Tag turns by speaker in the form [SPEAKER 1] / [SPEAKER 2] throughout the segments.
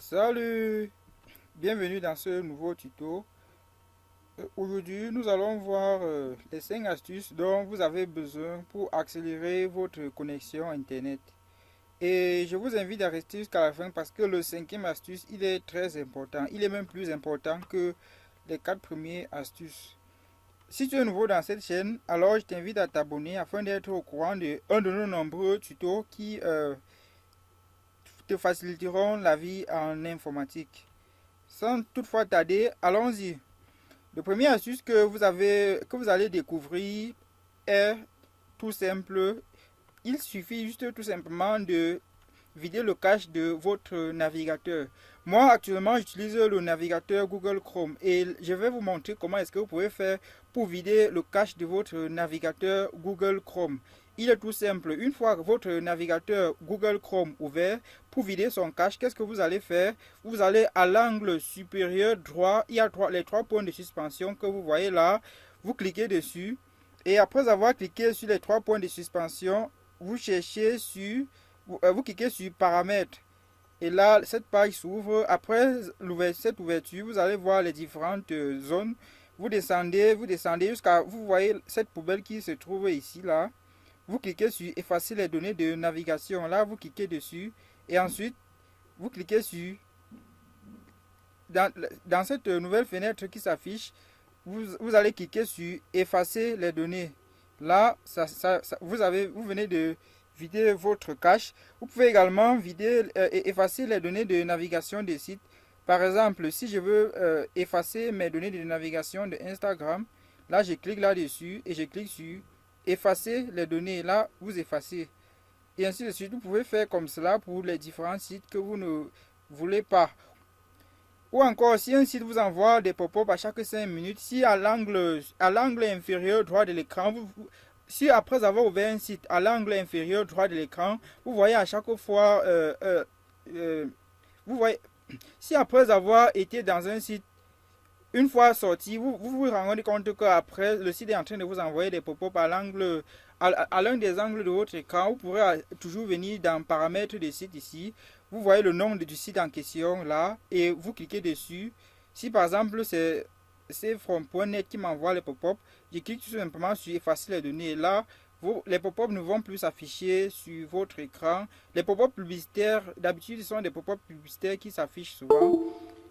[SPEAKER 1] Salut, bienvenue dans ce nouveau tuto. Aujourd'hui, nous allons voir les 5 astuces dont vous avez besoin pour accélérer votre connexion Internet. Et je vous invite à rester jusqu'à la fin parce que le cinquième astuce, il est très important. Il est même plus important que les 4 premières astuces. Si tu es nouveau dans cette chaîne, alors je t'invite à t'abonner afin d'être au courant de un de nos nombreux tutos qui te faciliteront la vie en informatique. Sans toutefois tarder, allons-y. Le premier astuce que vous allez découvrir est tout simple. Il suffit juste tout simplement de vider le cache de votre navigateur. Moi, actuellement, j'utilise le navigateur Google Chrome et je vais vous montrer comment est-ce que vous pouvez faire pour vider le cache de votre navigateur Google Chrome. Il est tout simple. Une fois que votre navigateur Google Chrome ouvert, pour vider son cache, qu'est-ce que vous allez faire? Vous allez à l'angle supérieur droit. Il y a les 3 points de suspension que vous voyez là. Vous cliquez dessus. Et après avoir cliqué sur les 3 points de suspension, vous cherchez sur... Vous cliquez sur paramètres. Et là, cette page s'ouvre. Après cette ouverture, vous allez voir les différentes zones. Vous descendez jusqu'à... Vous voyez cette poubelle qui se trouve ici, là. Vous cliquez sur effacer les données de navigation. Là, vous cliquez dessus. Et ensuite, vous cliquez sur... Dans cette nouvelle fenêtre qui s'affiche, vous allez cliquer sur effacer les données. Là, vous venez de vider votre cache. Vous pouvez également vider et effacer les données de navigation des sites. Par exemple, si je veux effacer mes données de navigation de Instagram, là, je clique là-dessus et je clique sur effacer les données. Là, vous effacez. Et ainsi de suite, vous pouvez faire comme cela pour les différents sites que vous ne voulez pas. Ou encore, si un site vous envoie des pop-up à chaque 5 minutes, si à l'angle inférieur droit de l'écran, si après avoir ouvert un site à l'angle inférieur droit de l'écran, vous voyez à chaque fois, vous voyez, si après avoir été dans un site, une fois sorti, vous vous rendez compte qu'après, le site est en train de vous envoyer des pop-up à l'un des angles de votre écran. Vous pourrez toujours venir dans paramètres des sites ici. Vous voyez le nom du site en question là et vous cliquez dessus. Si par exemple c'est from.net qui m'envoie les pop-up, je clique tout simplement sur effacer les données. Et là, les pop-up ne vont plus s'afficher sur votre écran. Les pop-up publicitaires, d'habitude, ce sont des pop-up publicitaires qui s'affichent souvent.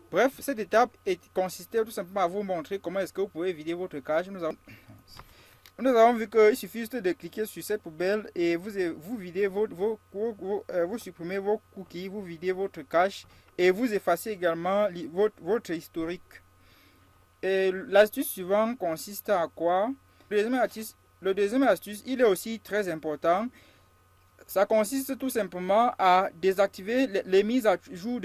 [SPEAKER 1] Bref, cette étape consistait tout simplement à vous montrer comment est-ce que vous pouvez vider votre cache. Nous avons vu qu'il suffit juste de cliquer sur cette poubelle et vous videz vous supprimez vos cookies, vous videz votre cache et vous effacez également votre historique. Et l'astuce suivante consiste à quoi? Le deuxième astuce, il est aussi très important. Ça consiste tout simplement à désactiver les mises à jour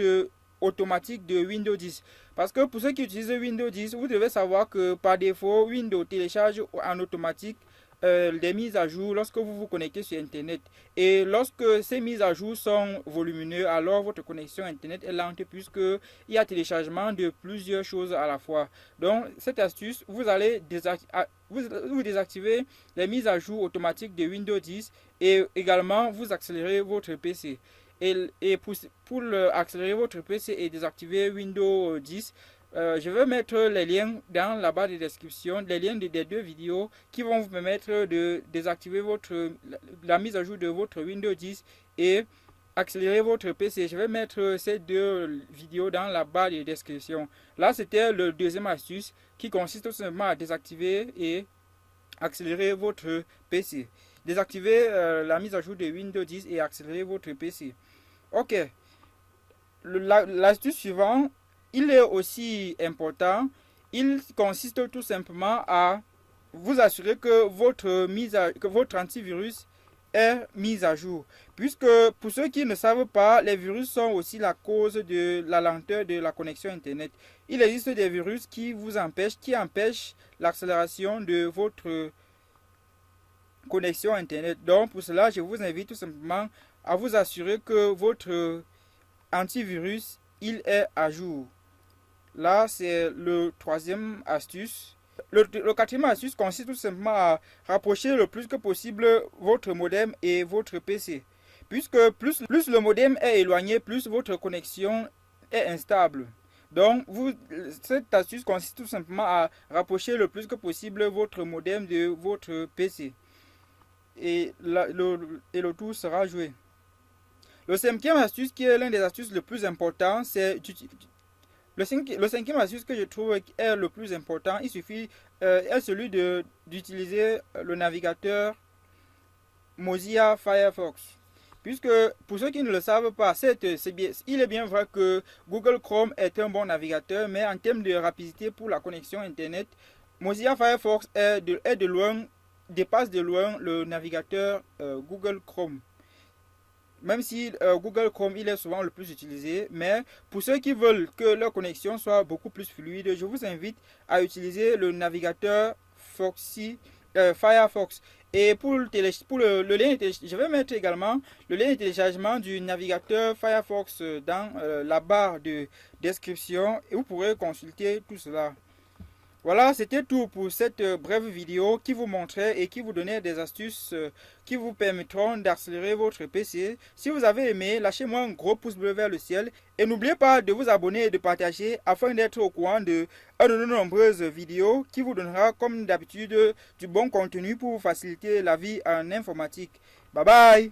[SPEAKER 1] automatiques de Windows 10. Parce que pour ceux qui utilisent Windows 10, vous devez savoir que par défaut, Windows télécharge en automatique des mises à jour lorsque vous vous connectez sur Internet. Et lorsque ces mises à jour sont volumineuses, alors votre connexion Internet est lente puisqu'il y a téléchargement de plusieurs choses à la fois. Donc, cette astuce, vous allez désactiver les mises à jour automatiques de Windows 10 et également vous accélérez votre PC. Et pour accélérer votre PC et désactiver Windows 10, je vais mettre les liens dans la barre de description, les liens des 2 vidéos qui vont vous permettre de désactiver la mise à jour de votre Windows 10 et accélérer votre PC. Je vais mettre ces 2 vidéos dans la barre de description. Là, c'était le deuxième astuce qui consiste tout simplement à désactiver et accélérer votre PC. Désactiver la mise à jour de Windows 10 et accélérer votre PC. Ok. L'astuce suivante, il est aussi important. Il consiste tout simplement à vous assurer que votre antivirus est mis à jour. Puisque pour ceux qui ne savent pas, les virus sont aussi la cause de la lenteur de la connexion Internet. Il existe des virus qui empêchent l'accélération de votre connexion Internet. Donc pour cela, je vous invite tout simplement à vous assurer que votre antivirus il est à jour. Là, c'est le troisième astuce. Le quatrième astuce consiste tout simplement à rapprocher le plus que possible votre modem et votre PC. Puisque plus le modem est éloigné, plus votre connexion est instable. Donc, cette astuce consiste tout simplement à rapprocher le plus que possible votre modem de votre PC. Et le tour sera joué. Le cinquième astuce, qui est l'un des astuces les plus importantes, c'est le cinquième astuce que je trouve est le plus important. Il suffit, est celui d'utiliser le navigateur Mozilla Firefox. Puisque, pour ceux qui ne le savent pas, il est bien vrai que Google Chrome est un bon navigateur, mais en termes de rapidité pour la connexion Internet, Mozilla Firefox dépasse de loin le navigateur Google Chrome. Même si Google Chrome il est souvent le plus utilisé, mais pour ceux qui veulent que leur connexion soit beaucoup plus fluide, je vous invite à utiliser le navigateur Firefox. Et pour le lien, je vais mettre également le lien de téléchargement du navigateur Firefox dans la barre de description et vous pourrez consulter tout cela. Voilà, c'était tout pour cette brève vidéo qui vous montrait et qui vous donnait des astuces qui vous permettront d'accélérer votre PC. Si vous avez aimé, lâchez-moi un gros pouce bleu vers le ciel et n'oubliez pas de vous abonner et de partager afin d'être au courant de nos nombreuses vidéos qui vous donnera comme d'habitude du bon contenu pour vous faciliter la vie en informatique. Bye bye!